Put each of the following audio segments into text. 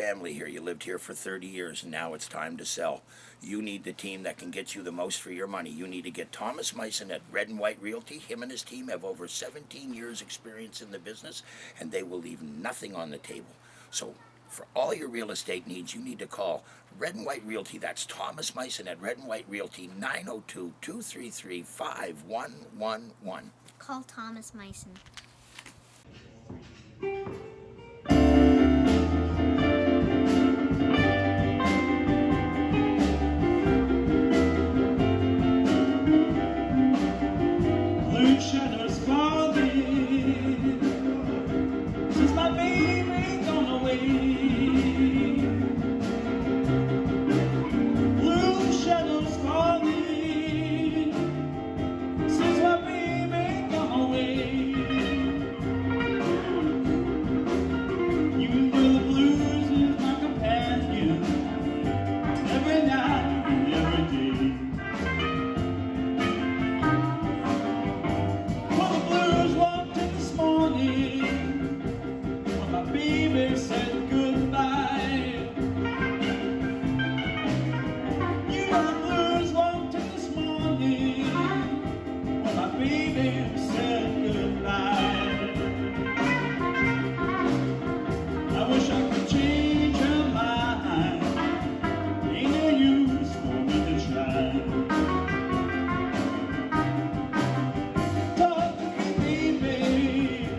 family here. You lived here for 30 years, and now it's time to sell. You need the team that can get you the most for your money. You need to get Thomas Meissen at Red and White Realty. Him and his team have over 17 years experience in the business, and they will leave nothing on the table. So for all your real estate needs, you need to call Red and White Realty. That's Thomas Meissen at Red and White Realty, 902-233-5111. Call Thomas Meissen. Blue shadows falling since my baby gone away. Blue shadows falling since my baby gone away. You know the blues is my companion every night and every day. Well, the blues walked in this morning when my baby said goodbye. You know the blues walked in this morning when my baby said goodbye. I wish I could change her mind. Ain't no use for me to try. Talk to me, baby,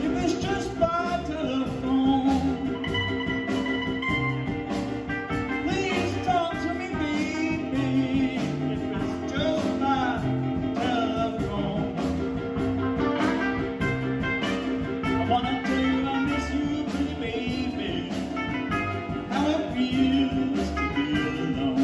if it's just by telephone. Please talk to me, baby, if it's just by telephone. I wanna tell you I miss you, pretty baby, how it feels to be alone.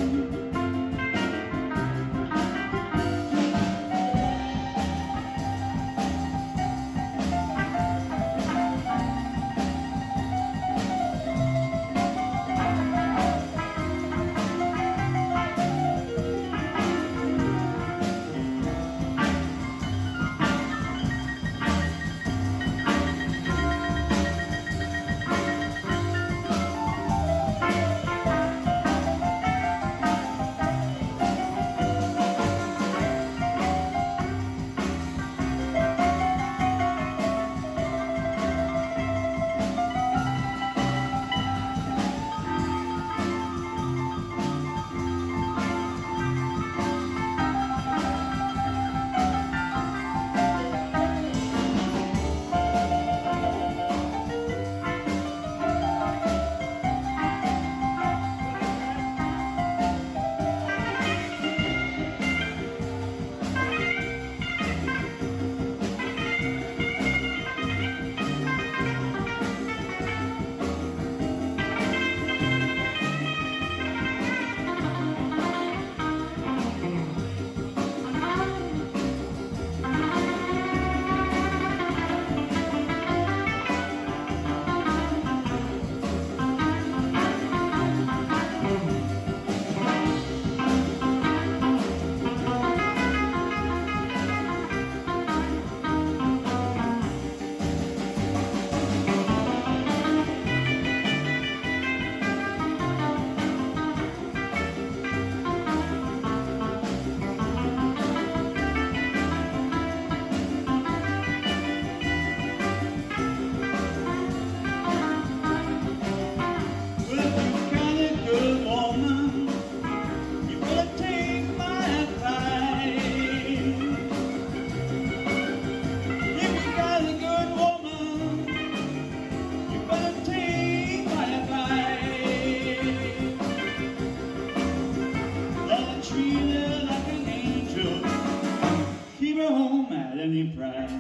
Any price.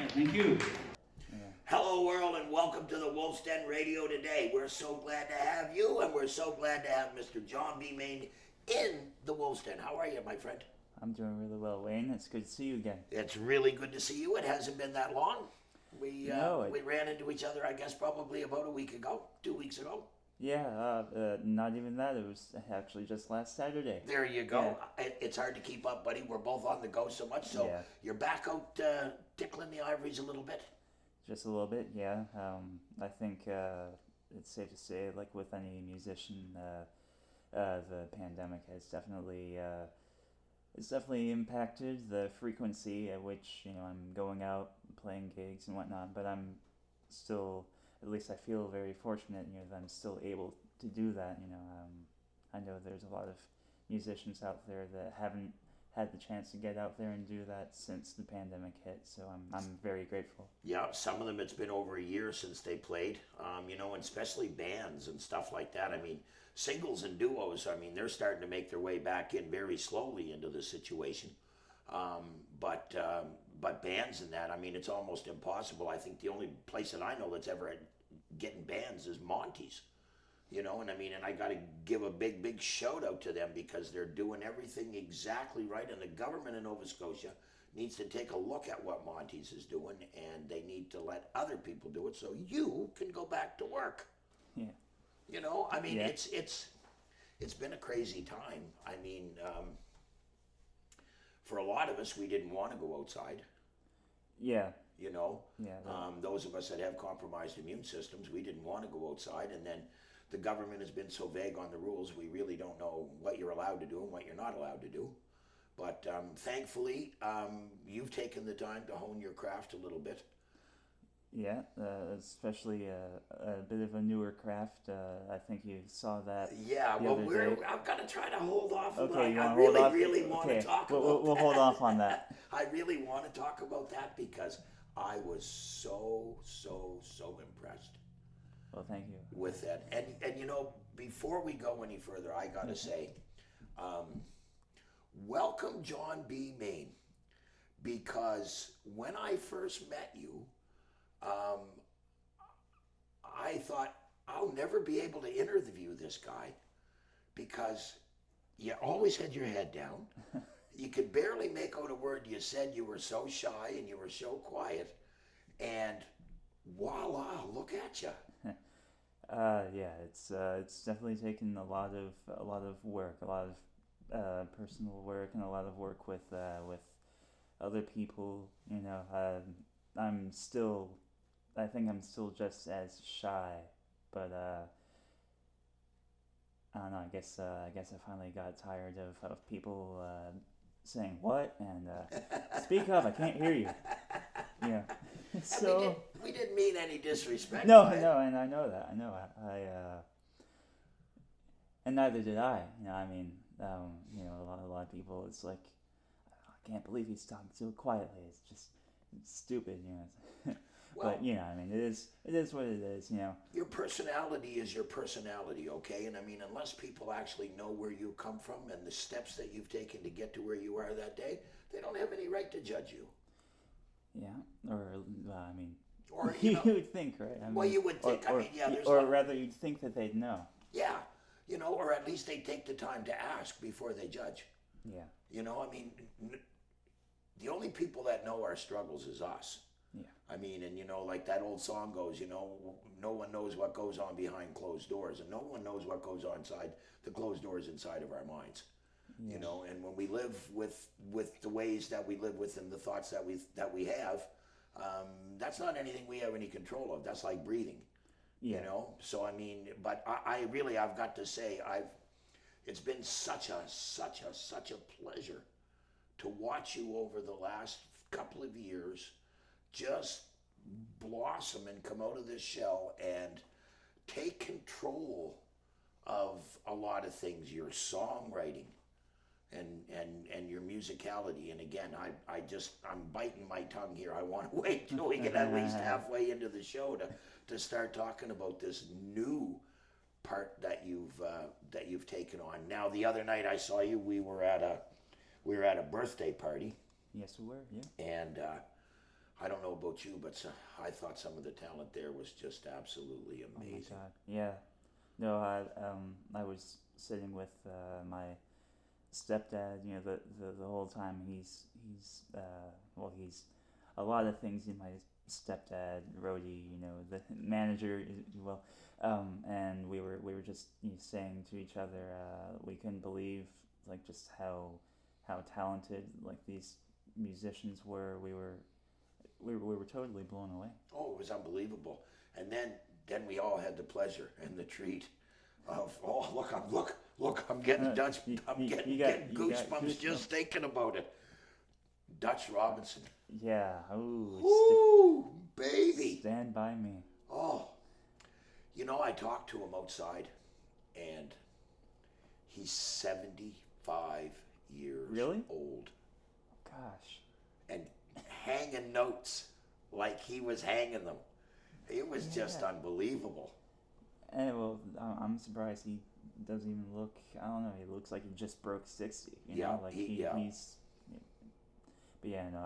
Thank you. Hello, world, and welcome to the Wolf's Den Radio today. We're so glad to have you, and we're so glad to have Mr. John B. Main in the Wolf's Den. How are you, my friend? I'm doing really well, Wayne. It's good to see you again. It's really good to see you. It hasn't been that long. We ran into each other, I guess, probably about a week ago, 2 weeks ago. Not even that. It was actually just last Saturday. There you go. Yeah. It's hard to keep up, buddy. We're both on the go so much. So Yeah. you're back out tickling the ivories a little bit. Just a little bit, yeah. I think it's safe to say, like with any musician, the pandemic has definitely it's definitely impacted the frequency at which I'm going out, playing gigs and whatnot. But I'm still, at least I feel very fortunate, that I'm still able to do that. I know there's a lot of musicians out there that haven't had the chance to get out there and do that since the pandemic hit. So I'm very grateful. Yeah, some of them it's been over a year since they played. And especially bands and stuff like that. I mean, singles and duos. I mean, they're starting to make their way back in very slowly into the situation. But bands and that, I mean, it's almost impossible. I think the only place that I know that's ever getting bands is Monty's. And I got to give a big shout out to them because they're doing everything exactly right. And the government of Nova Scotia needs to take a look at what Monty's is doing, and they need to let other people do it so you can go back to work. Yeah. Yeah. It's been a crazy time. For a lot of us, we didn't want to go outside. Yeah. Those of us that have compromised immune systems, we didn't want to go outside, and then the government has been so vague on the rules, we really don't know what you're allowed to do and what you're not allowed to do. But thankfully, you've taken the time to hone your craft a little bit. Yeah, especially a bit of a newer craft. I think you saw that. Yeah, the other day. I'm gonna try to hold off. Okay, I hold off? really want to talk about we'll that. hold off on that. I really want to talk about that because I was so impressed. Well, thank you. With that, and before we go any further, I gotta say, welcome John B. Main, because when I first met you, I thought I'll never be able to interview this guy because you always had your head down. You could barely make out a word you said. You were so shy and you were so quiet, and voila, look at you. It's definitely taken a lot of work, a lot of personal work, and a lot of work with other people. I think I'm still just as shy, but I don't know. I guess I finally got tired of people saying what and speak up. I can't hear you. Yeah. So we didn't mean any disrespect. no, and I know that. I know. And neither did I. A lot of people. It's like, I can't believe he's talking so quietly. It's stupid. Well, but it is what it is. Your personality is your personality, okay? And unless people actually know where you come from and the steps that you've taken to get to where you are that day, they don't have any right to judge you. Yeah, Or you would think, right? You would think. Rather, you'd think that they'd know. Yeah, or at least they take the time to ask before they judge. Yeah. The only people that know our struggles is us. Yeah. Like that old song goes, no one knows what goes on behind closed doors, and no one knows what goes on inside the closed doors inside of our minds. Yeah. And when we live with the ways that we live with and the thoughts that we have, that's not anything we have any control of. That's like breathing. Yeah. So but I've got to say, it's been such a pleasure to watch you over the last couple of years just blossom and come out of this shell and take control of a lot of things, your songwriting and your musicality. And again, I'm biting my tongue here. I want to wait till we get at least halfway into the show to start talking about this new part that you've taken on. Now, the other night I saw you, we were at a birthday party. Yes, we were. Yeah. And I don't know about you, but I thought some of the talent there was just absolutely amazing. Oh my God. Yeah. No, I was sitting with my stepdad. The whole time he's a lot of things in my stepdad, roadie, the manager, well, and we were just saying to each other, we couldn't believe like just how talented like these musicians were. We were totally blown away. Oh, it was unbelievable. And then we all had the pleasure and the treat of, oh, look, I'm getting Dutch, I'm getting goosebumps just thinking about it. Dutch Robinson. Yeah. Ooh, baby. Stand by me. Oh, I talked to him outside, and he's 75 years Really? old. Gosh. And hanging notes like he was hanging them. It was just unbelievable. And well, I'm surprised he doesn't even look. I don't know. He looks like he just broke 60. You know, like he's. But yeah, no.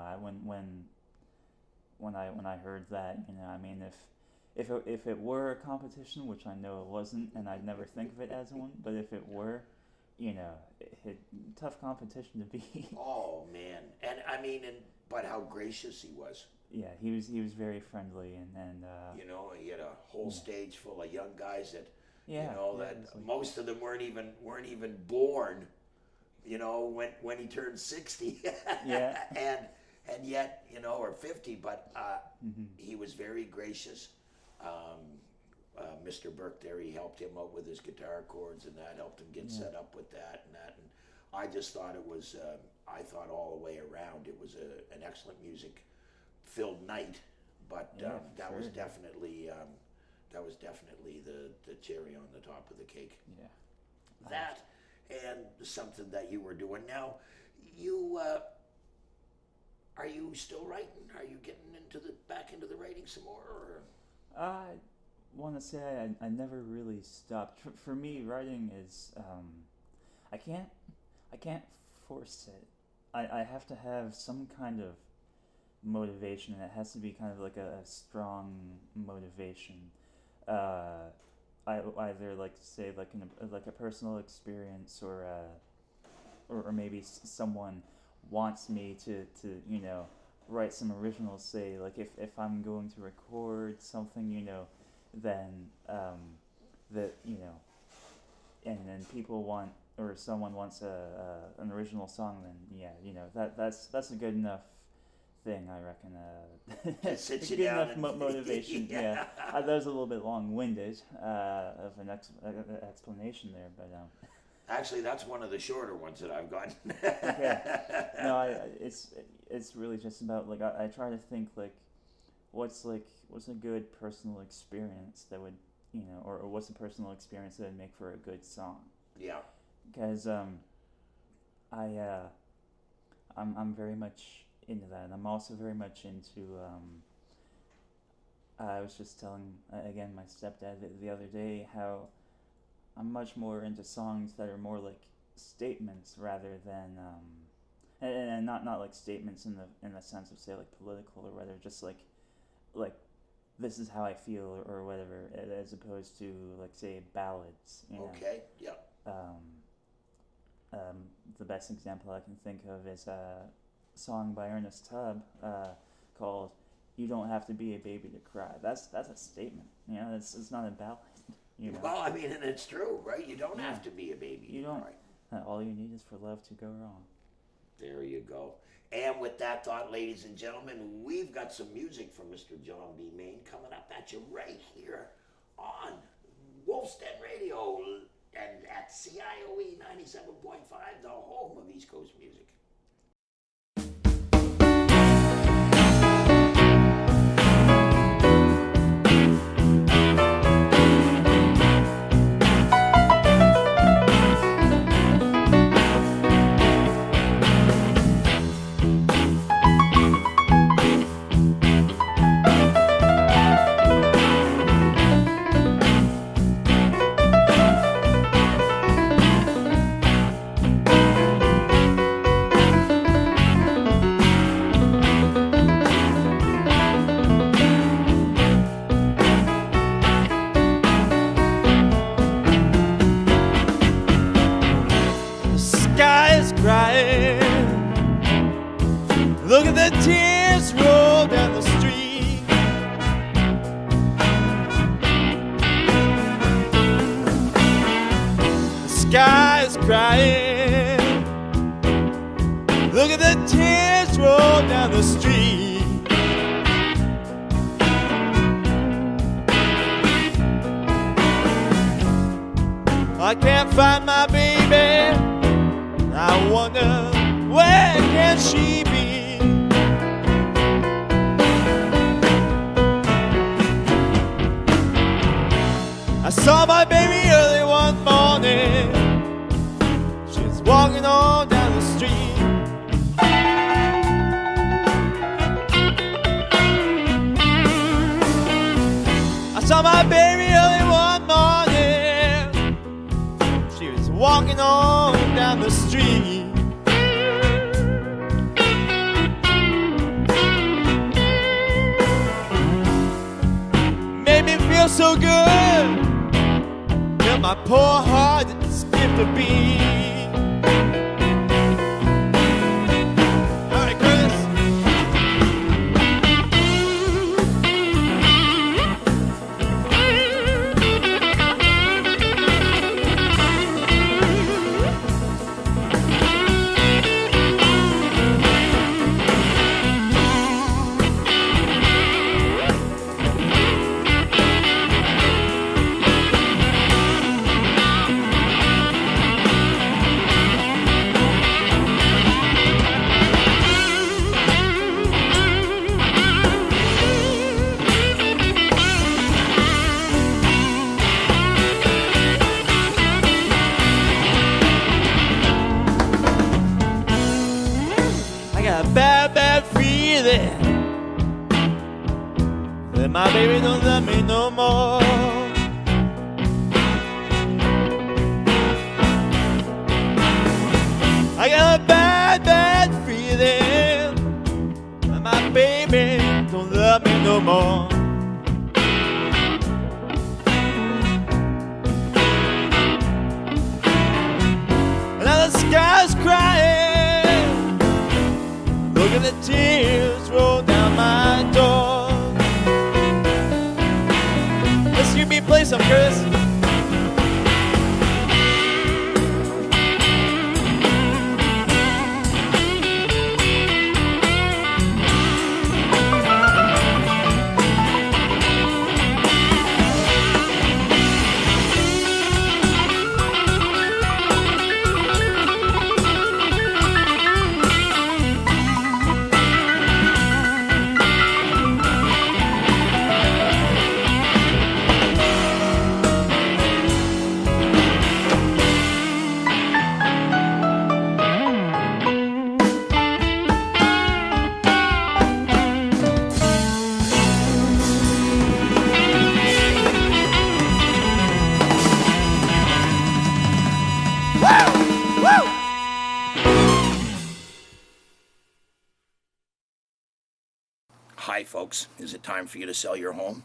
When I heard that, I mean, if it were a competition, which I know it wasn't, and I'd never think of it as one, but if it were, tough competition to be. Oh man, and I mean, but how gracious he was. Yeah, he was very friendly, and he had a whole stage full of young guys that like, most of them weren't even born, when he turned 60. Yeah. and yet, or 50, but he was very gracious. Mr. Burke there, he helped him out with his guitar chords, and that helped him get set up with that and that. And I just thought it was, I thought all the way around it was an excellent music-filled night. But that was definitely the cherry on the top of the cake. Yeah. That and something that you were doing now. Are you still writing? Are you getting back into the writing some more? Or? I want to say I never really stopped. For me, writing is I can't force it. I have to have some kind of motivation, and it has to be kind of like a strong motivation. I either like say like a personal experience, or maybe someone wants me to write some originals. Say like if I'm going to record something, then that and then people want, or someone wants an original song, then that's a good enough thing, I reckon. Sits good you down enough motivation. Yeah, that was a little bit long-winded of an explanation there, but actually, that's one of the shorter ones that I've gotten. okay. No, it's really just about like I try to think like what's a good personal experience that would or what's a personal experience that would make for a good song. Yeah. Because I'm very much into that, and I'm also very much into I was just telling again my stepdad the other day how I'm much more into songs that are more like statements rather than and not like statements in the sense of say like political, or rather just like this is how I feel or whatever, as opposed to like say ballads. Okay. Yeah. The best example I can think of is a song by Ernest Tubb called "You Don't Have to Be a Baby to Cry." That's a statement. It's not a ballad. Well, I mean, and it's true, right? You don't have to be a baby. You don't. All you need is for love to go wrong. There you go. And with that thought, ladies and gentlemen, we've got some music from Mr. John B. Main coming up at you right here on Wolfstead Radio and at CIOE 97.5, the home of East Coast music. Look at the tears roll down the street. crying. Look at the tears roll down the street. I can't find my baby. I wonder where can she be? I saw my baby early one morning. She was walking on down the street. I saw my baby early one morning. She was walking on down the street. Made me feel so good. Till my poor heart skipped a beat. All right, Chris. Bad feeling that my baby don't love me no more. I got a bad feeling that my baby don't love me no more. Now the sky's crying. Look at the tears roll down my door. Let's hear me play some, Chris. Hi, folks. Is it time for you to sell your home?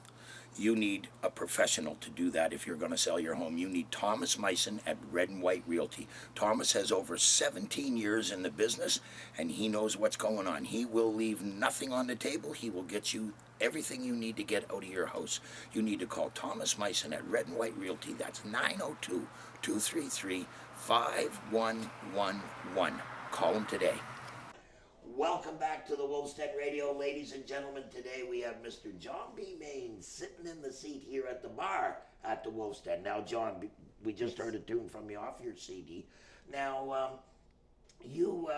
You need a professional to do that if you're going to sell your home. You need Thomas Meissen at Red and White Realty. Thomas has over 17 years in the business, and he knows what's going on. He will leave nothing on the table. He will get you everything you need to get out of your house. You need to call Thomas Meissen at Red and White Realty. That's 902-233-5111. Call him today. Welcome back to the Wolfstead Radio, ladies and gentlemen. Today we have Mr. John B. Main sitting in the seat here at the bar at the Wolfstead. Now, John, we just heard a tune from you off your CD. Now, you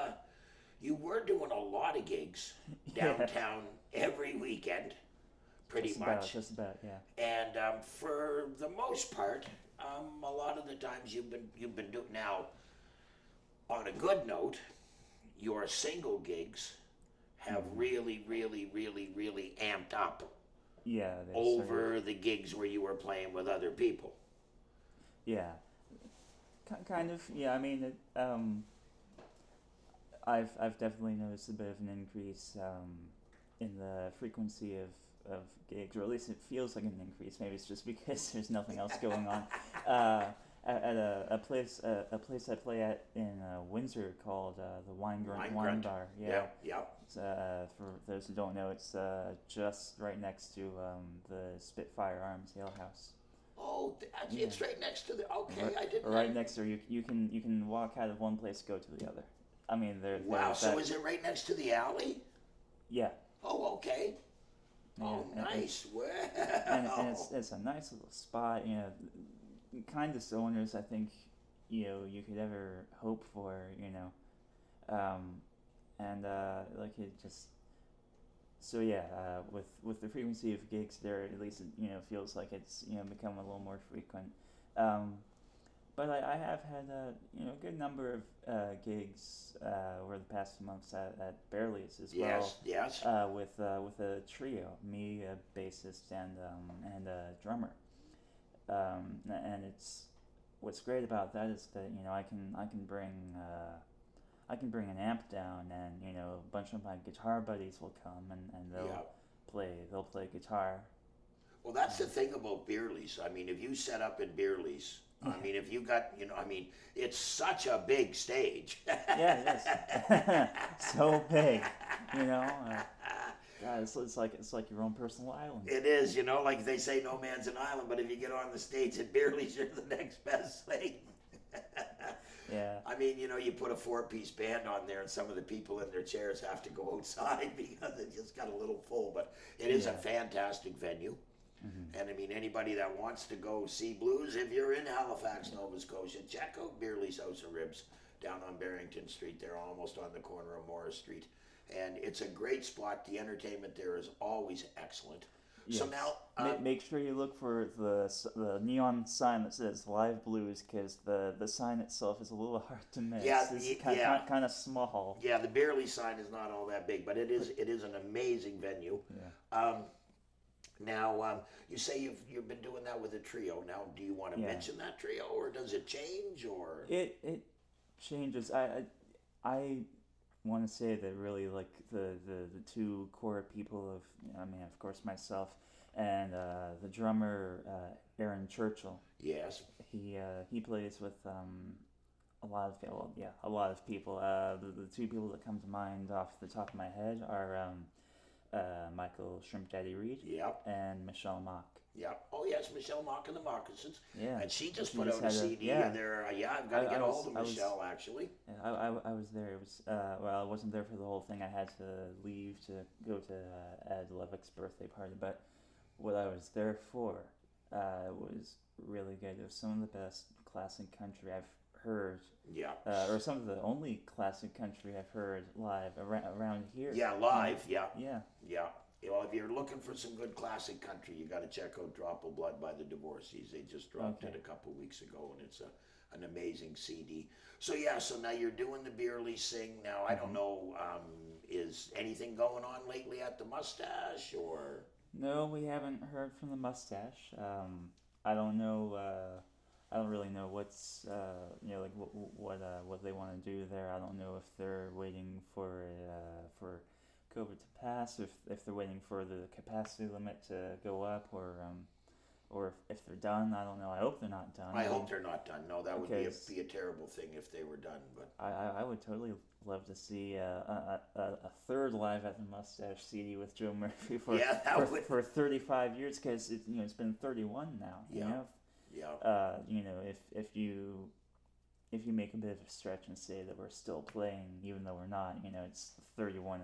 were doing a lot of gigs downtown every weekend, pretty much. Just about, yeah. And for the most part, a lot of the times you've been doing. Now, on a good note, your single gigs have really amped up over the gigs where you were playing with other people. Yeah, kind of. Yeah, I mean, I've definitely noticed a bit of an increase in the frequency of gigs, or at least it feels like an increase. Maybe it's just because there's nothing else going on. At a place I play at in Windsor called the Wine Bar. Yeah. For those who don't know, it's just right next to the Spitfire Arms Ale House. Oh, it's right next to the. Okay, I didn't. Right next door. You can walk out of one place, go to the other. I mean, Wow. there's So that. is it right next to the alley? Yeah. Oh, okay. Oh, Yeah, nice. Wow. And it's a nice little spot. Kindest owners I think you could ever hope for. And like it just. So yeah, with the frequency of gigs there, at least it feels like it's become a little more frequent. Um, but I have had a good number of gigs over the past few months at Barely's as well. Yes. With a trio, me, a bassist, and a drummer. And it's what's great about that is that I can bring an amp down, and a bunch of my guitar buddies will come, and they'll play guitar. Well, that's the thing about Beerley's. I mean, if you set up in Beerley's, I mean, if you got, it's such a big stage. Yeah, it is. So big, God, it's like your own personal island. It is, like they say, no man's an island, but if you get on the stage at Beerley's, you're the next best thing. Yeah. I mean, you put a 4-piece band on there, and some of the people in their chairs have to go outside because it just got a little full. But it is a fantastic venue. Mm-hmm. And I mean, anybody that wants to go see blues, if you're in Halifax, Nova Scotia, check out Beerley's House of Ribs down on Barrington Street. They're almost on the corner of Morris Street. And it's a great spot. The entertainment there is always excellent. Yes. So now, make sure you look for the neon sign that says Live Blues, because the sign itself is a little hard to miss. Yeah, it's kind of small. Yeah, the Beerley sign is not all that big, but it is an amazing venue. Yeah. Now, you say you've been doing that with a trio. Now, do you want to mention that trio, or does it change, or it changes? I want to say that really like the two core people of course myself and the drummer Aaron Churchill. Yes. He plays with a lot of people. The two people that come to mind off the top of my head are Michael Shrimp Daddy Reed. Yep. And Michelle Mock. Yeah. Oh yes, Michelle Mock and the Moccasins. Yeah. And she just put out a CD, and there. I've got to get a hold of Michelle actually. Yeah, I was there. It was I wasn't there for the whole thing. I had to leave to go to Ed Levick's birthday party. But what I was there for was really good. It was some of the best classic country I've heard. Yeah. Or some of the only classic country I've heard live around here. Yeah, live. Yeah. Yeah. Yeah. Well, if you're looking for some good classic country, you got to check out "Drop of Blood" by the Divorcees. They just dropped it a couple weeks ago, and it's an amazing CD. So so now you're doing the Beerley Sing. Now I don't know, is anything going on lately at the Mustache or? No, we haven't heard from the Mustache. I don't know. I don't really know what's like what they want to do there. I don't know if they're waiting for COVID to pass, if they're waiting for the capacity limit to go up, or if they're done. I don't know. I hope they're not done. I hope they're not done. No, that would be a terrible thing if they were done. But I would totally love to see a third Live at the Mustache CD with Joe Murphy for 35 years, because it's been 31 now. Yeah. If you make a bit of a stretch and say that we're still playing, even though we're not, it's 31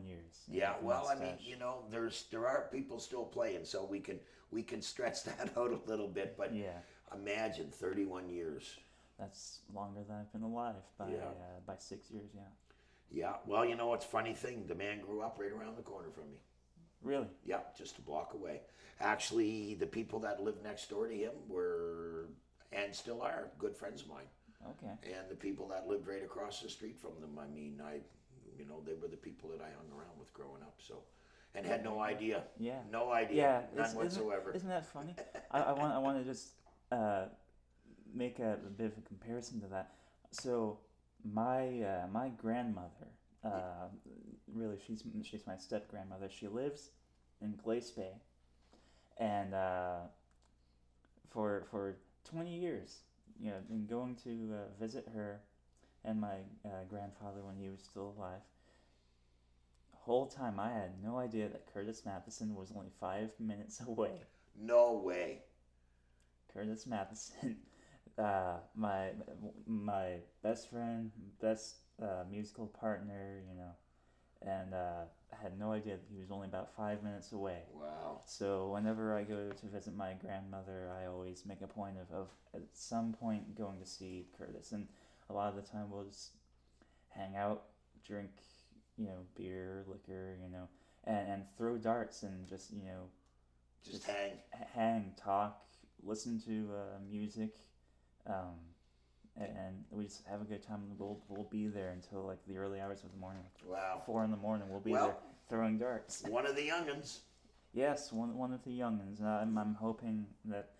years. Well, I mean, there are people still playing, so we can stretch that out a little bit. But imagine 31 years. That's longer than I've been alive by 6 years. Yeah. Yeah. Well, it's a funny thing. The man grew up right around the corner from me. Really? Yeah, just a block away. Actually, the people that lived next door to him were, and still are, good friends of mine. Okay. And the people that lived right across the street from them, I mean, they were the people that I hung around with growing up. So, and had no idea. Yeah. No idea. None whatsoever. Isn't that funny? I want to just make a bit of a comparison to that. So, my grandmother, really, she's my step grandmother. She lives in Glace Bay, and for 20 years, been going to visit her and my grandfather when he was still alive. The whole time I had no idea that Curtis Matheson was only 5 minutes away. No way. Curtis Matheson, my best friend, best musical partner, you know, and I had no idea that he was only about 5 minutes away. Wow. So whenever I go to visit my grandmother, I always make a point of at some point going to see Curtis, and a lot of the time we'll just hang out, drink, you know, beer, liquor, you know, and throw darts and just, you know, Just hang. hang, talk, listen to music, and we just have a good time. We'll be there until like the early hours of the morning. Wow. 4 in the morning, we'll be Well, there throwing darts. One of the young'uns. Yes, one of the youngins. I'm hoping that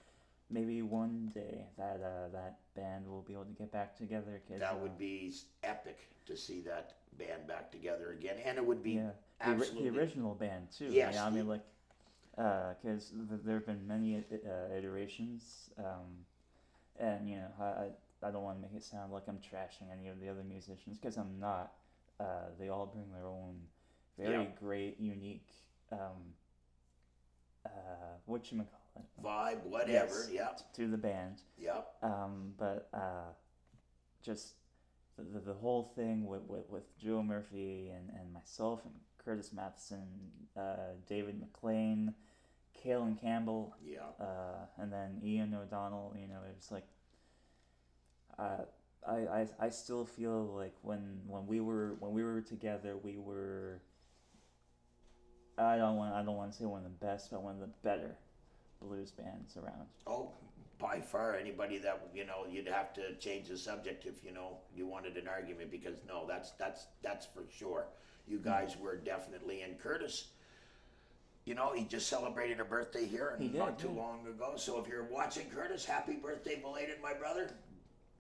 maybe one day that that band will be able to get back together. 'Cause, That would be epic to see that band back together again, and it would be yeah, absolutely the original band too. Yes, Yeah, I mean the- like, because there have been many iterations, and you know I don't want to make it sound like I'm trashing any of the other musicians because I'm not. They all bring their own very Yeah. great, unique, whatchamacallit, vibe, whatever. Yes, Yeah, to the band. yeah. But just the whole thing with Joe Murphy and myself and Curtis Matheson, David McLean, Kalen Campbell, Yeah. and then Ian O'Donnell. You know, it was like I still feel like when we were together, we were. I don't want to say one of the best, but one of the better blues bands around. Oh, by far, anybody that, you know, you'd have to change the subject if, you know, you wanted an argument, because no, that's for sure. You guys were definitely, and Curtis, you know, he just celebrated a birthday here He did, not too yeah. long ago. So if you're watching, Curtis, happy birthday belated, my brother.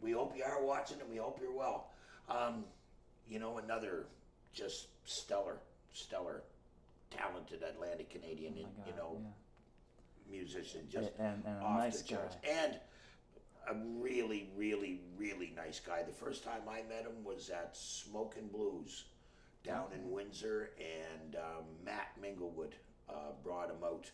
We hope you are watching, and we hope you're well. You know, another just stellar, talented Atlantic Canadian, Oh my you God, know, yeah. musician, just and a off nice the charts, guy. and a really, really, really nice guy. The first time I met him was at Smokin' Blues down in Windsor, and Matt Minglewood brought him out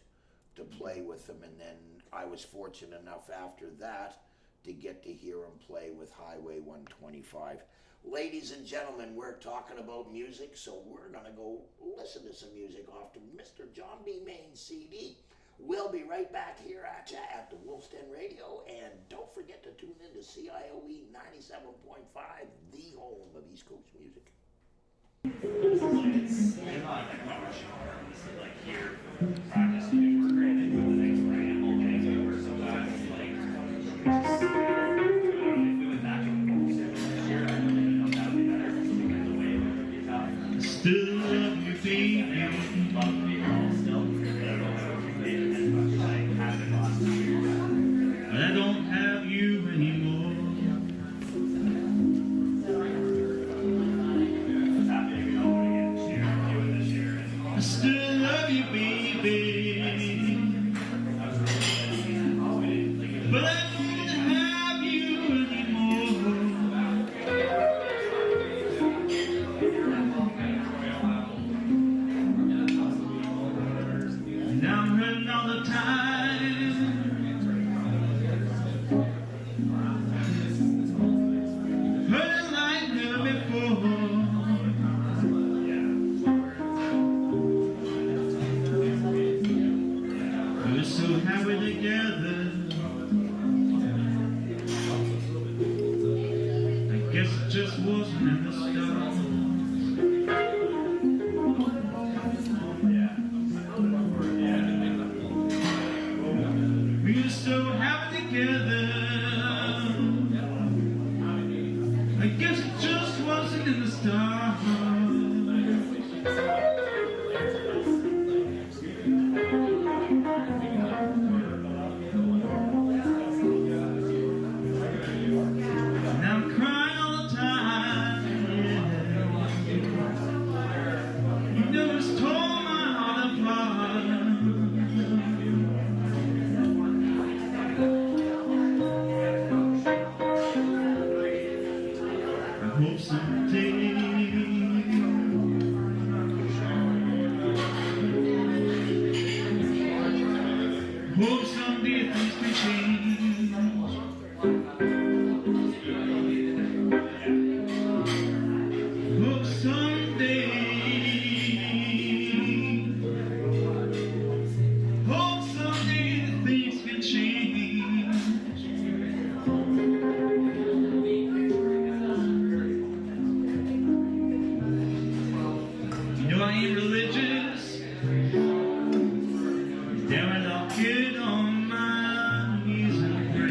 to play with him, and then I was fortunate enough after that to get to hear him play with Highway 125. Ladies and gentlemen, we're talking about music, so we're going to go listen to some music off to Mr. John B. Maine's CD. We'll be right back here at you at the Wolf's Den Radio, and don't forget to tune in to CIOE 97.5, the home of East Coast music. Still love you, baby. But I don't have you anymore. I still love you, baby. But I don't have you anymore. And I'm hurting all the time. Hurting like never before. We're so happy together. I guess it just wasn't in the stars. We were so happy together. I guess it just wasn't in the stars. And I'm crying all the time. You know it's torn my heart apart. I hope someday things can change. be religious. Then I'll get on my knees and pray.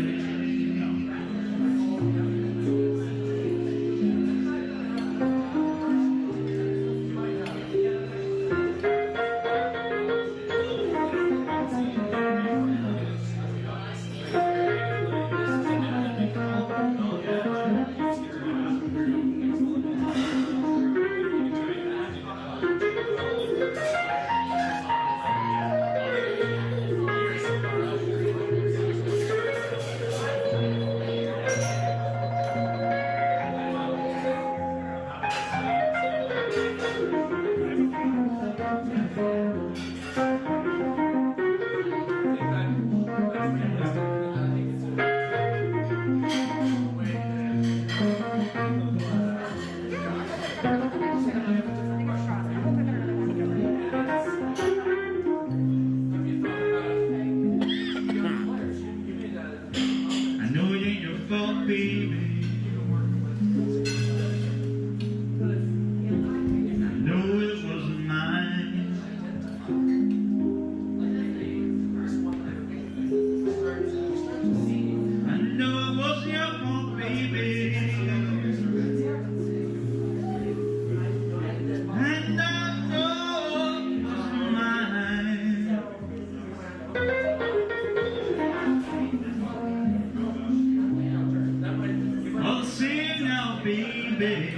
I know it ain't your fault, baby. I know it wasn't mine. I know it wasn't your fault, baby. And I know it wasn't mine. I'll sing now, baby.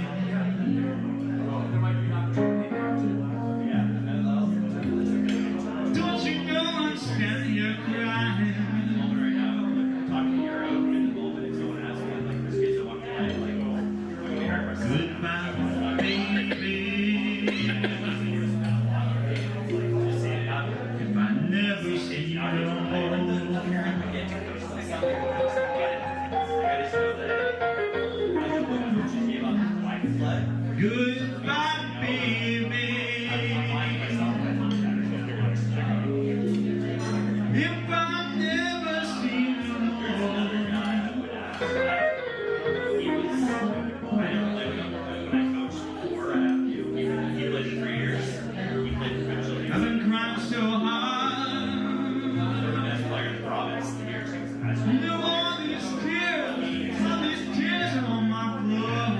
Don't you know I'm standing here crying? Goodbye, baby. If I never see you no more. Goodbye, baby. If I never see you I've been crying so hard. All these tears on my clothes.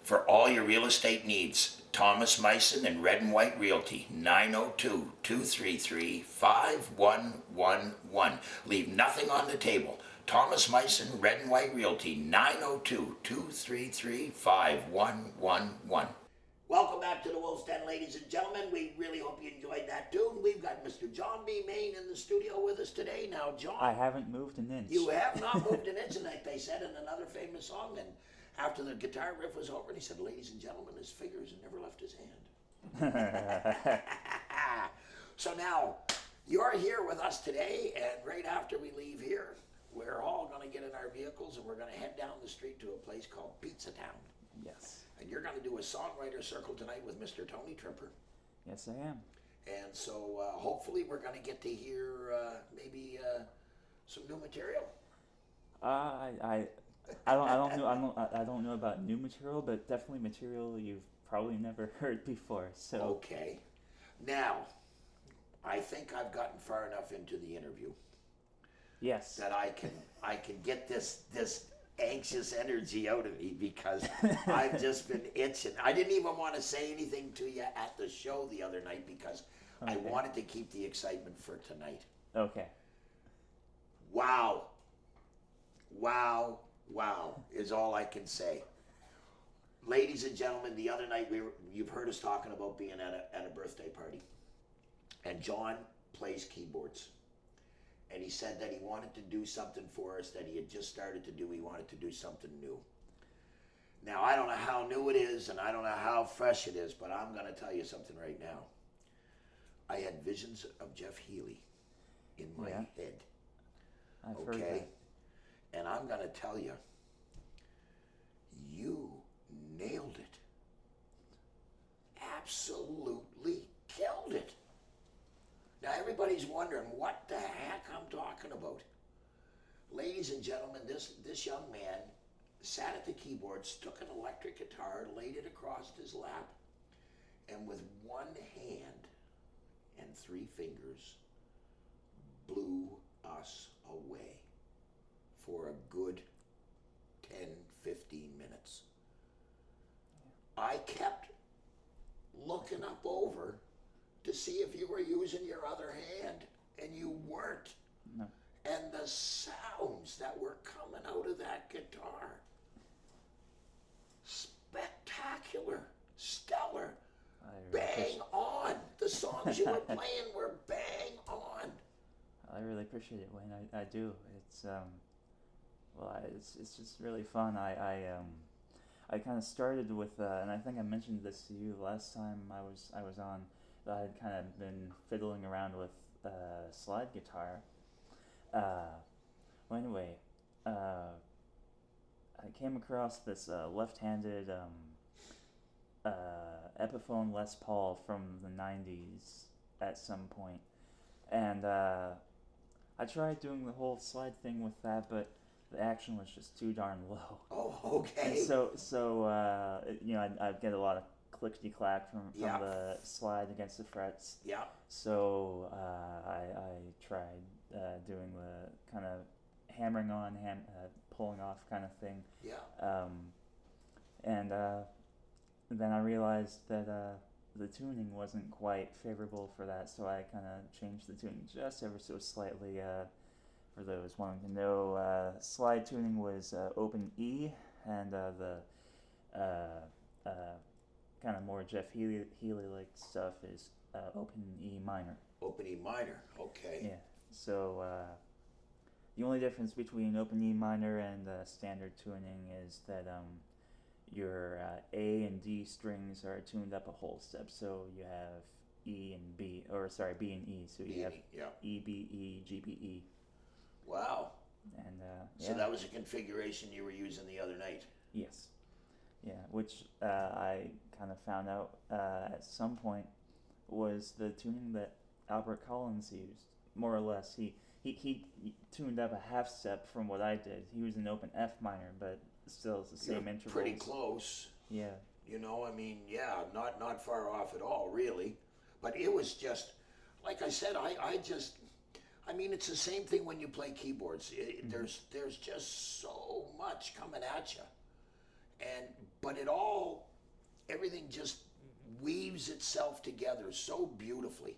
For all your real estate needs, Thomas Meissen and Red and White Realty, 902-233-5111. Leave nothing on the table. Thomas Meissen, Red and White Realty, 902-233-5111. Welcome back to the Wolf's Den, ladies and gentlemen. We really hope you enjoyed that tune. We've got Mr. John B. Main in the studio with us today. Now, John, I haven't moved an inch. you have not moved an inch, and like they said in another famous song, and after the guitar riff was over, he said, ladies and gentlemen, his fingers never left his hand. So now, you're here with us today, and right after we leave here, we're all going to get in our vehicles, and we're going to head down the street to a place called Pizza Town. Yes. And you're going to do a songwriter circle tonight with Mr. Tony Tripper. Yes, I am. And so hopefully we're going to get to hear maybe some new material. I don't know about new material, but definitely material you've probably never heard before. So Okay. Now, I think I've gotten far enough into the interview Yes. that I can get this anxious energy out of me, because I've just been itching. I didn't even want to say anything to you at the show the other night because I Okay. wanted to keep the excitement for tonight. Okay. Wow. Wow. Wow is all I can say. Ladies and gentlemen, the other night you've heard us talking about being at a birthday party. And John plays keyboards. And he said that he wanted to do something for us that he had just started to do. He wanted to do something new. Now, I don't know how new it is and I don't know how fresh it is, but I'm going to tell you something right now. I had visions of Jeff Healey in my Yeah. head. I've heard Okay? that. And I'm going to tell you, you nailed it. Absolutely killed it. Now everybody's wondering what the heck I'm talking about. Ladies and gentlemen, this young man sat at the keyboards, took an electric guitar, laid it across his lap, and with one hand and three fingers blew us away for a good 10, 15 minutes. I kept looking up over to see if you were using your other hand, and you weren't. No. And the sounds that were coming out of that guitar, spectacular, stellar, bang on. The songs you were playing were bang on. I really appreciate it, Wayne. I do. It's it's just really fun. I kind of started with, and I think I mentioned this to you last time I was on. That I had kind of been fiddling around with slide guitar. Well, anyway, I came across this left-handed Epiphone Les Paul from the '90s at some point, and I tried doing the whole slide thing with that, but the action was just too darn low. Oh, And okay. I'd get a lot of clickety clack from Yeah. the slide against the frets. Yeah. So I tried doing the kind of hammering on, pulling off kind of thing. Yeah. And then I realized that the tuning wasn't quite favorable for that, so I kind of changed the tuning just ever so slightly. For those wanting to know, slide tuning was open E, and the kind of more Jeff Healey-like stuff is open E minor. Open E minor. Okay. Yeah. So the only difference between open E minor and standard tuning is that your A and D strings are tuned up a whole step. So you have E and B, or sorry, B and E. So you have Yeah. E, B, E, G, B, E. Wow. And So that was a configuration you were using the other night. Yes. Yeah, which I kind of found out at some point was the tuning that Albert Collins used, more or less. He tuned up a half step from what I did. He was in open F minor, but still it's the same You're intervals. pretty close. Yeah. You know, I mean, yeah, not far off at all, really. But it was just, like I said, I mean, it's the same thing when you play keyboards. There's just so much coming at you, but everything just weaves itself together so beautifully,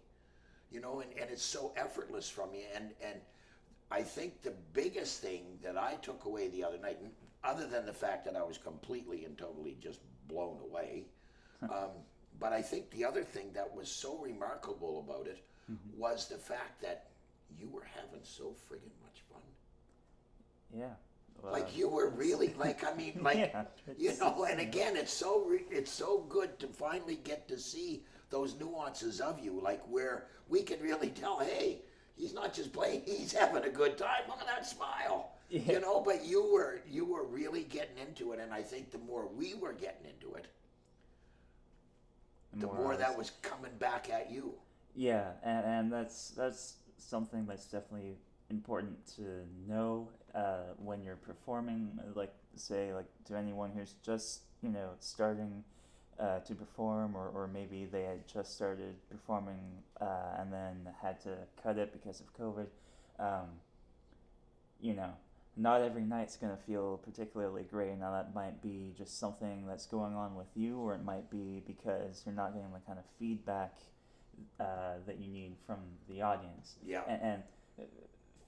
you know, and it's so effortless from you. And I think the biggest thing that I took away the other night, other than the fact that I was completely and totally just blown away, but I think the other thing that was so remarkable about it was the fact that you were having so friggin' much fun. Yeah. Well, Like you were really like, I mean, like, yeah, you know, and again, it's so good to finally get to see those nuances of you, like where we can really tell, hey, he's not just playing, he's having a good time. Look at that smile, Yeah. you know. But you were really getting into it, and I think the more we were getting into it, the more that was coming back at you. Yeah, and that's something that's definitely important to know when you're performing. Like say, like to anyone who's just starting to perform, or maybe they had just started performing and then had to cut it because of COVID. Um, you know, not every night's going to feel particularly great. Now, that might be just something that's going on with you, or it might be because you're not getting the kind of feedback that you need from the audience. Yeah. And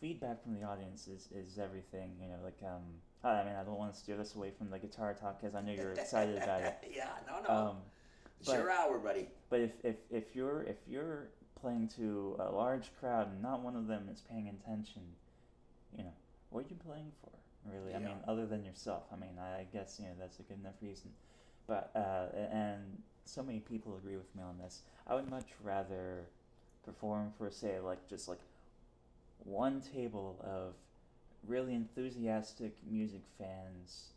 feedback from the audience is everything, like, I mean, I don't want to steer this away from the guitar talk because I know you're excited about it. Yeah, no. It's your hour, buddy. But if you're playing to a large crowd and not one of them is paying attention, what are you playing for, really? Yeah. I mean, other than yourself. I mean, I guess, that's a good enough reason. But, and so many people agree with me on this. I would much rather perform for, say, just one table of really enthusiastic music fans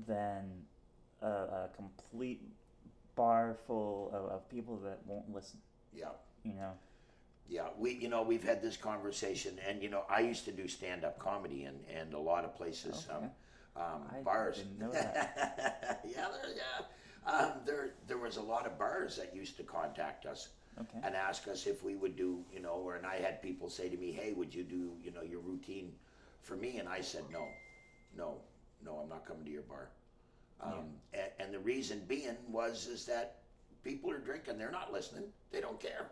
than a complete bar full of people that won't listen. Yeah. Yeah, we've had this conversation, and I used to do stand-up comedy, and a lot of places, okay. bars. I didn't know that. There was a lot of bars that used to contact us Okay. and ask us if we would do, and I had people say to me, "Hey, would you do, your routine for me?" And I said, no, I'm not coming to your bar. And the reason being is that people are drinking, they're not listening, they don't care.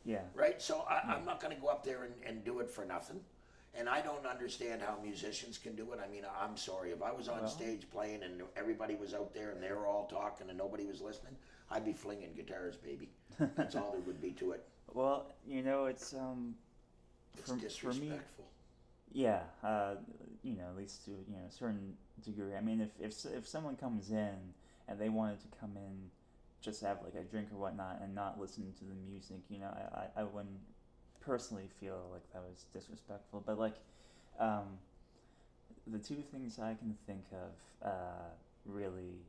Yeah. Right? So I'm not going to go up there and do it for nothing. And I don't understand how musicians can do it. I mean, I'm sorry. If I was on stage playing and everybody was out there and they were all talking and nobody was listening, I'd be flinging guitars, baby. That's all there would be to it. Well, it's It's for me. disrespectful. Yeah, at least to a certain degree. I mean, if someone comes in and they wanted to come in just to have like a drink or whatnot and not listen to the music, I wouldn't personally feel like that was disrespectful. But the two things I can think of really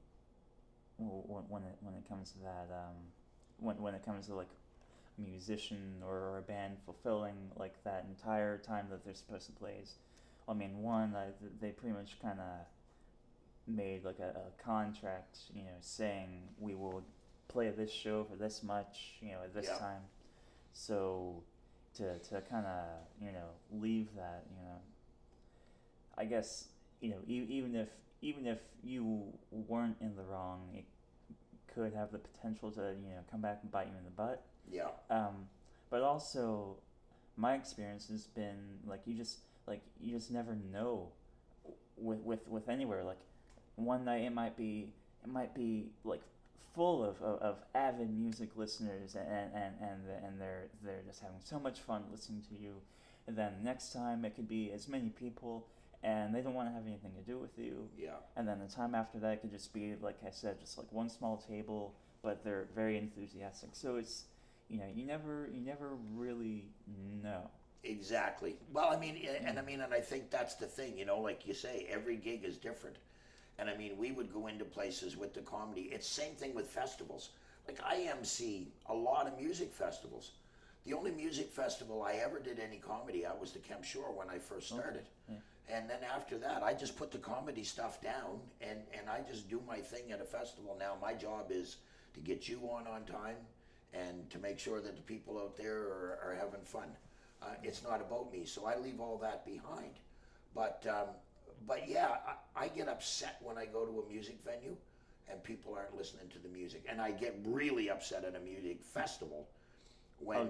when it comes to that, when it comes to like a musician or a band fulfilling like that entire time that they're supposed to play is, I mean, one, they pretty much kind of made like a contract, saying we will play this show for this much, at this time. So to kind of leave that, I guess, even if you weren't in the wrong, it could have the potential to come back and bite you in the butt. Yeah. But also, my experience has been you just never know with anywhere. Like one night it might be like full of avid music listeners and they're just having so much fun listening to you, and then the next time it could be as many people and they don't want to have anything to do with you. Yeah. And then the time after that could just be, like I said, just like one small table, but they're very enthusiastic. So it's you never really know. Exactly. Well, I mean, and I think that's the thing, like you say, every gig is different. And I mean, we would go into places with the comedy. It's same thing with festivals. Like I MC a lot of music festivals. The only music festival I ever did any comedy at was the Kemp Shore when I first started. Okay. Yeah. And then after that, I just put the comedy stuff down and I just do my thing at a festival. Now my job is to get you on time and to make sure that the people out there are having fun. It's not about me, so I leave all that behind. But yeah, I get upset when I go to a music venue and people aren't listening to the music, and I get really upset at a music festival when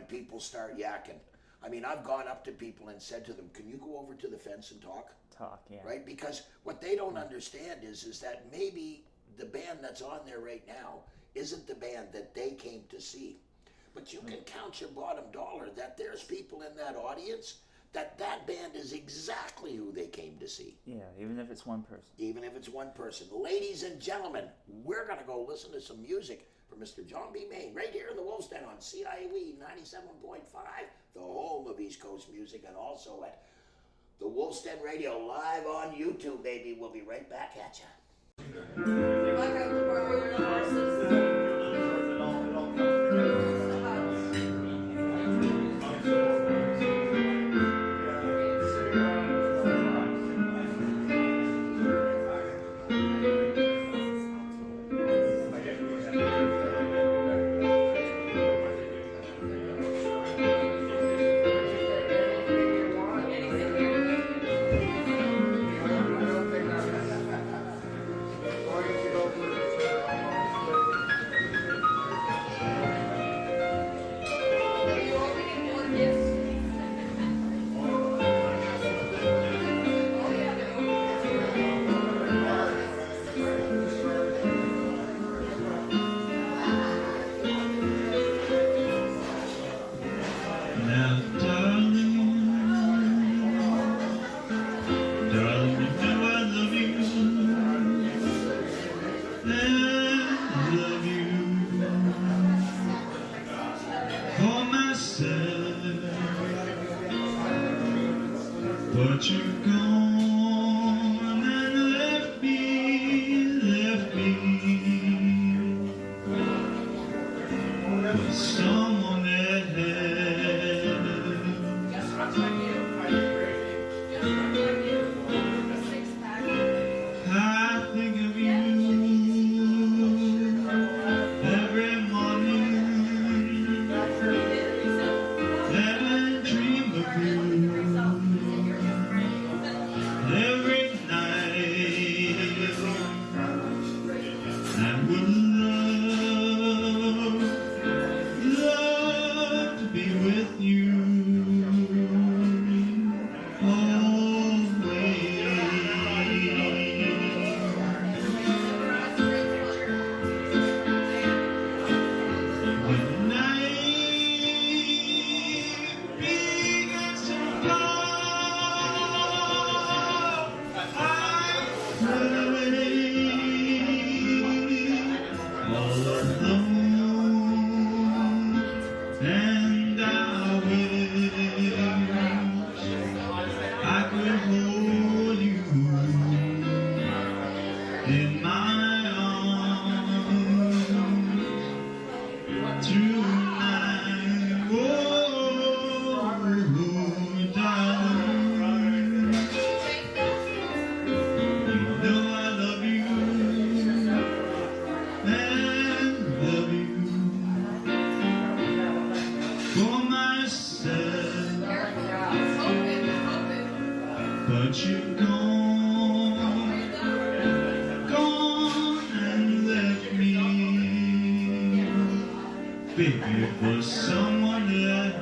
people start yakking. I mean, I've gone up to people and said to them, "Can you go over to the fence and talk?" Talk, yeah. Right? Because what they don't understand is that maybe the band that's on there right now isn't the band that they came to see. But you can count your bottom dollar that there's people in that audience that band is exactly who they came to see. Yeah, even if it's one person. Even if it's one person. Ladies and gentlemen, we're going to go listen to some music from Mr. John B. Main right here in the Wolf's Den on CIUE 97.5, the home of East Coast music, and also at the Wolf's Den Radio live on YouTube, baby. We'll be right back at you. But you've gone and left me with someone else. I think of you every morning, and I dream of you every night. I would love to be with you and I wish I could hold you in my arms tonight. Oh, darling, you know I love you and love you for myself, but you've gone and left me, baby, for someone else.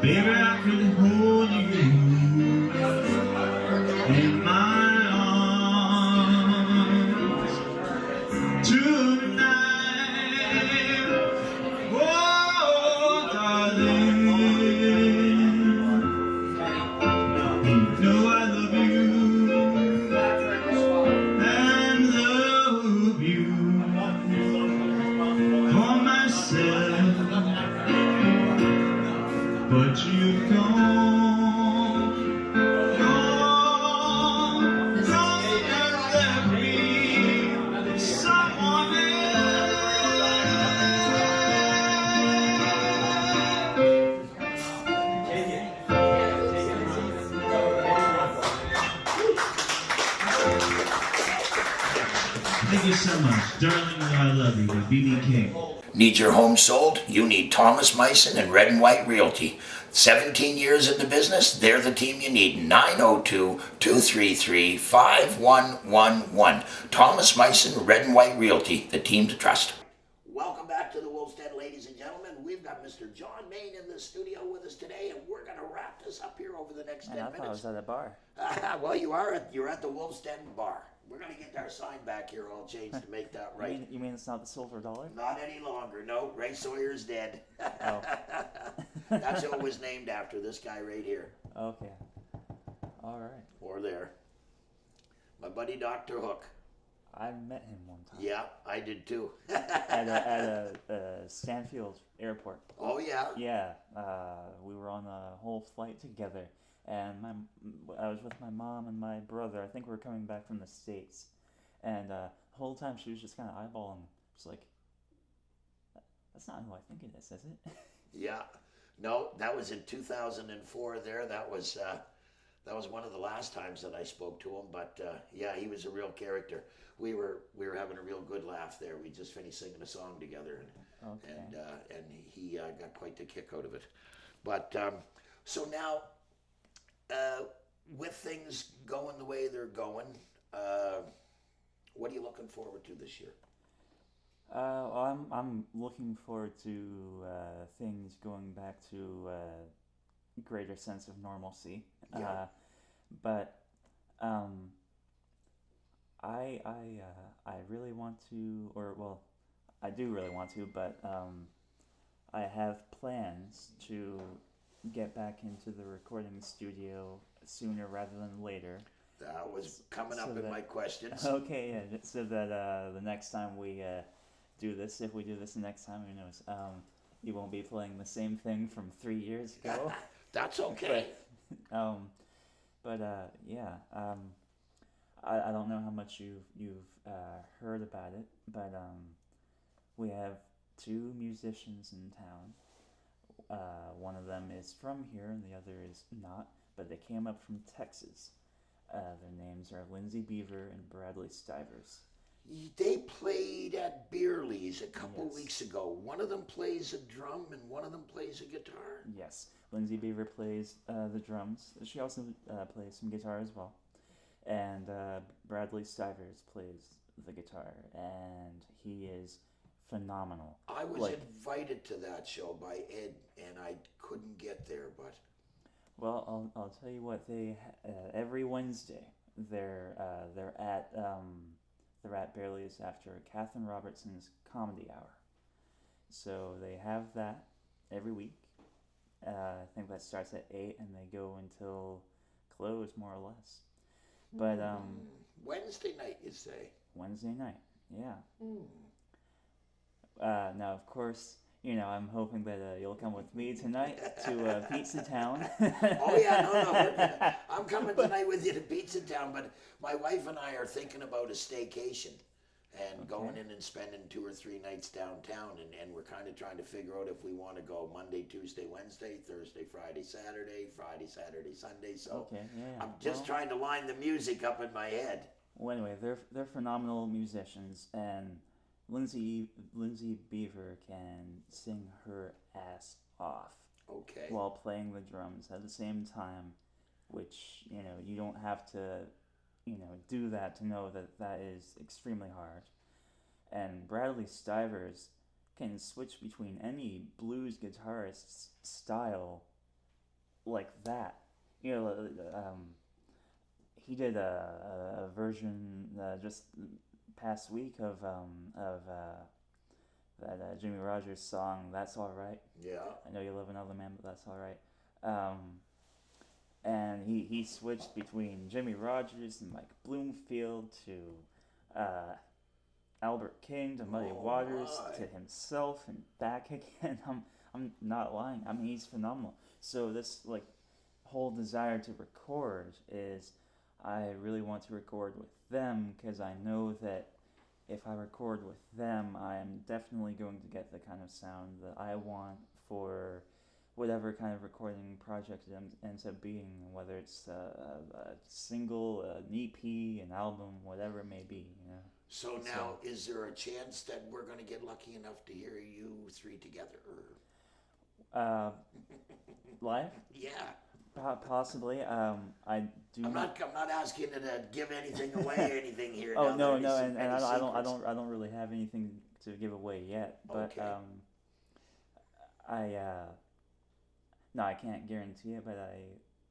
Baby, I could hold you in my arms tonight. Oh, darling, you know I love you and love you for myself. But you've gone and left me someone Thank you so much. Darling, I love you with B.B. King. Need your home sold? You need Thomas Meissen and Red and White Realty. 17 years in the business, they're the team you need. 902-233-5111. Thomas Meissen, Red and White Realty, the team to trust. Welcome back to the Wolf's Den, ladies and gentlemen. We've got Mr. John Main in the studio with us today, and we're going to wrap this up here over the next 10 minutes. I thought I was at a bar. Well, you're at the Wolf's Den bar. We're gonna get our sign back here all changed to make that right. You mean it's not the silver dollar? Not any longer. No, Ray Sawyer's dead. Oh. That's who it was named after. This guy right here, Okay. All right. or there. My buddy Dr. Hook. I met him one time. Yeah, I did too. At a Stanfield airport. Oh yeah. Yeah. We were on a whole flight together, and I was with my mom and my brother. I think we were coming back from the States, and the whole time she was just kind of eyeballing me. She's like, "That's not who I think it is it?" Yeah. No, that was in 2004 there. That was one of the last times that I spoke to him, but yeah, he was a real character. We were having a real good laugh there. We just finished singing a song together, Okay. and he got quite the kick out of it. But so now, with things going the way they're going, what are you looking forward to this year? Well, I'm looking forward to things going back to greater sense of normalcy. Yeah. But I really want to, or well, I do really want to, but I have plans to get back into the recording studio sooner rather than later. That was coming So up in that- my questions. Okay, yeah, so that the next time we do this, if we do this the next time, who knows, you won't be playing the same thing from 3 years ago. That's okay. Yeah, I don't know how much you've heard about it, but we have two musicians in town. One of them is from here, and the other is not, but they came up from Texas. Their names are Lindsay Beaver and Bradley Stivers. They played at Beerley's a couple Yes. weeks ago. One of them plays a drum and one of them plays a guitar. Yes, Lindsay Beaver plays the drums. She also plays some guitar as well. And Bradley Stivers plays the guitar, and he is phenomenal. I was Like- invited to that show by Ed, and I couldn't get there, but Well, I'll tell you what. They every Wednesday they're at Barely's after Catherine Robertson's Comedy Hour. So they have that every week. I think that starts at 8 and they go until close, more or less. But Wednesday night, you say? Wednesday night, yeah. Now, of course, I'm hoping that you'll come with me tonight to Pizza Town. Oh yeah, no, I'm coming tonight with you to Pizza Town, but my wife and I are thinking about a staycation and going in and spending 2 or 3 nights downtown, and we're kind of trying to figure out if we want to go Monday, Tuesday, Wednesday, Thursday, Friday, Saturday, Sunday. So Okay, yeah. I'm just trying to line the music up in my head. Well, anyway, they're phenomenal musicians, and Lindsay Beaver can sing her ass off Okay. while playing the drums at the same time, which you don't have to do that to know that is extremely hard. And Bradley Stivers can switch between any blues guitarist's style like that. He did a version just past week of that Jimmy Rogers song, "That's All Right." Yeah. I know you love another man, but that's all right. And he switched between Jimmy Rogers and Mike Bloomfield to Albert King to Muddy Waters my. to himself and back again. I'm not lying. I mean, he's phenomenal. So this whole desire to record is I really want to record with them because I know that if I record with them, I am definitely going to get the kind of sound that I want for whatever kind of recording project it ends up being, whether it's a single, an EP, an album, whatever it may be. So now, is there a chance that we're going to get lucky enough to hear you 3 together? Live? Yeah. Possibly. I do. I'm not asking you to give anything away or anything here. Oh now. no, Any no, se- and any I secrets? don't really have anything to give away yet. But Okay. no, I can't guarantee it, but I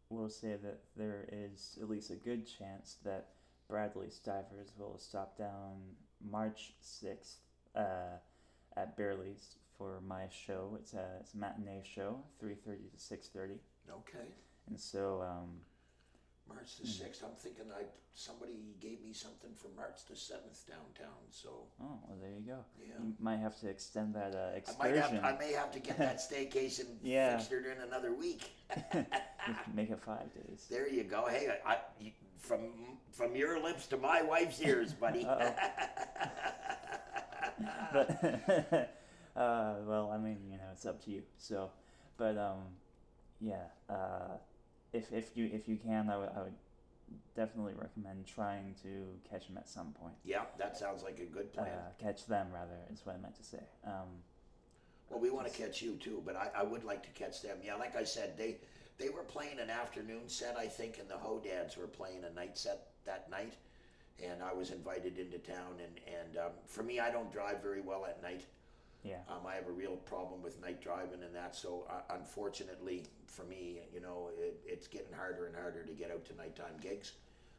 will say that there is at least a good chance that Bradley Stivers will stop down March 6th at Barely's for my show. It's a matinee show, 3:30 to 6:30. Okay. And so, March the 6th. I'm thinking somebody gave me something for March the 7th downtown. So. oh, well, there you go. Yeah. You might have to extend that excursion. I may have to get that staycation Yeah. fixtured in another week. Make it 5 days. There you go. Hey, from your lips to my wife's ears, buddy. But well, I mean, it's up to you. So, but yeah. If you can, I would definitely recommend trying to catch them at some point. Yeah, that sounds like a good plan. Catch them, rather, is what I meant to say. Well, we want to catch you too, but I would like to catch them. Yeah, like I said, they were playing an afternoon set, I think, and the Hodads were playing a night set that night, and I was invited into town. And for me, I don't drive very well at night. Yeah. I have a real problem with night driving and that, so unfortunately for me, it's getting harder and harder to get out to nighttime gigs.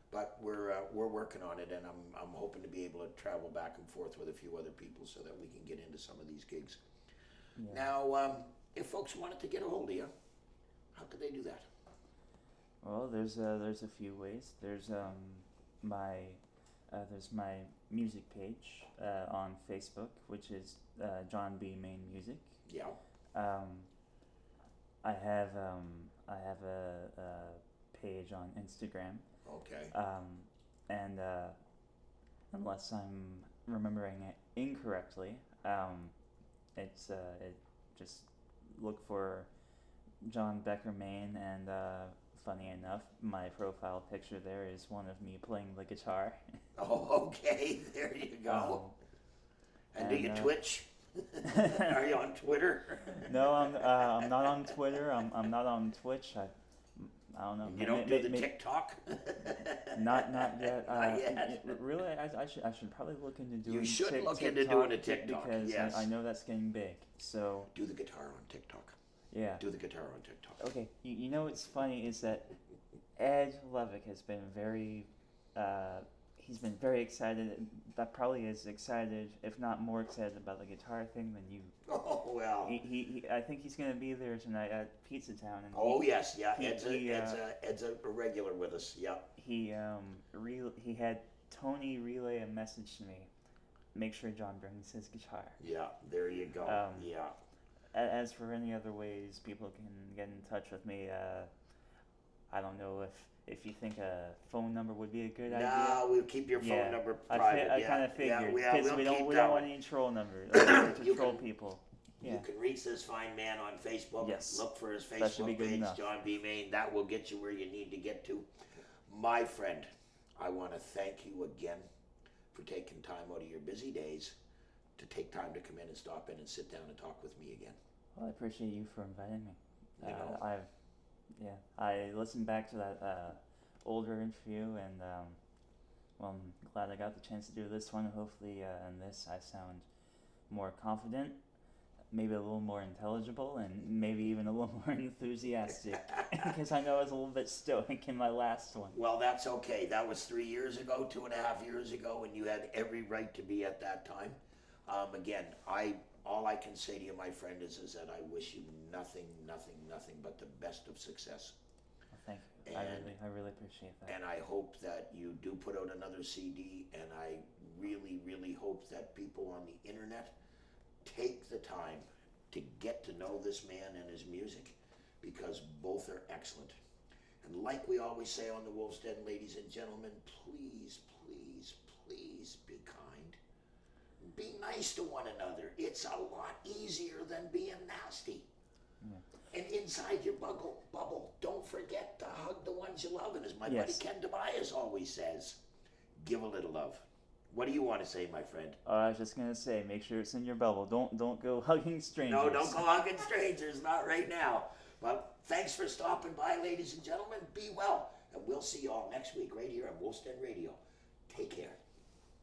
But we're working on it, and I'm hoping to be able to travel back and forth with a few other people so that we can get into some of these gigs. Yeah. Now, if folks wanted to get a hold of you, how could they do that? Well, there's a few ways. There's my music page on Facebook, which is John B. Main Music. Yeah. I have a page on Instagram. Okay. And unless I'm remembering it incorrectly, it's just look for John Becker Main, and funny enough, my profile picture there is one of me playing the guitar. Oh, okay. There you go. And do you Twitch? Are you on Twitter? No, I'm not on Twitter. I'm not on Twitch. I don't know. You don't do the TikTok? Not yet. Not yet. Really, I should probably look into doing. You should look TikTok, into doing a TikTok, because yes. I know that's getting big. So Do the guitar on TikTok. yeah. Do the guitar on TikTok. Okay. You know what's funny is that Ed Levick has been very. He's been very excited. That probably is excited, if not more excited, about the guitar thing than you. Oh, well. He I think he's going to be there tonight at Pizza Town. And Oh, yes, yeah. Ed's a regular with us, yeah. He had Tony relay a message to me. Make sure John brings his guitar. Yeah, there you go. Yeah. As for any other ways people can get in touch with me, I don't know if you think a phone number would be a good idea. No, we'll keep your phone number private. I kind of figured, because we don't want any troll numbers to troll people. Yeah. You can reach this fine man on Facebook. Yes. Look for his That should be Facebook good page, enough. John B. Main. That will get you where you need to get to. My friend, I want to thank you again for taking time out of your busy days to take time to come in and stop in and sit down and talk with me again. Well, I appreciate you for inviting me. You know. I listened back to that older interview, and well, I'm glad I got the chance to do this one. Hopefully, in this I sound more confident, maybe a little more intelligible, and maybe even a little more enthusiastic, because I know I was a little bit stoic in my last one. Well, that's okay. That was 3 years ago, 2.5 years ago, and you had every right to be at that time. Again, all I can say to you, my friend, is that I wish you nothing but the best of success. Well, thank you. I really appreciate that. And I hope that you do put out another CD, and I really hope that people on the internet take the time to get to know this man and his music, because both are excellent. And like we always say on the Wolf's Den, ladies and gentlemen, please be kind. Be nice to one another. It's a lot easier than being nasty. Yeah. And inside your bubble, don't forget to hug the ones you love. And as my buddy Ken Tobias always says, give a little love. What do you want to say, my friend? I was just gonna say, make sure it's in your bubble. Don't go hugging strangers. No, don't go hugging strangers. Not right now. Well, thanks for stopping by, ladies and gentlemen. Be well, and we'll see you all next week right here on Wolf's Den Radio. Take care.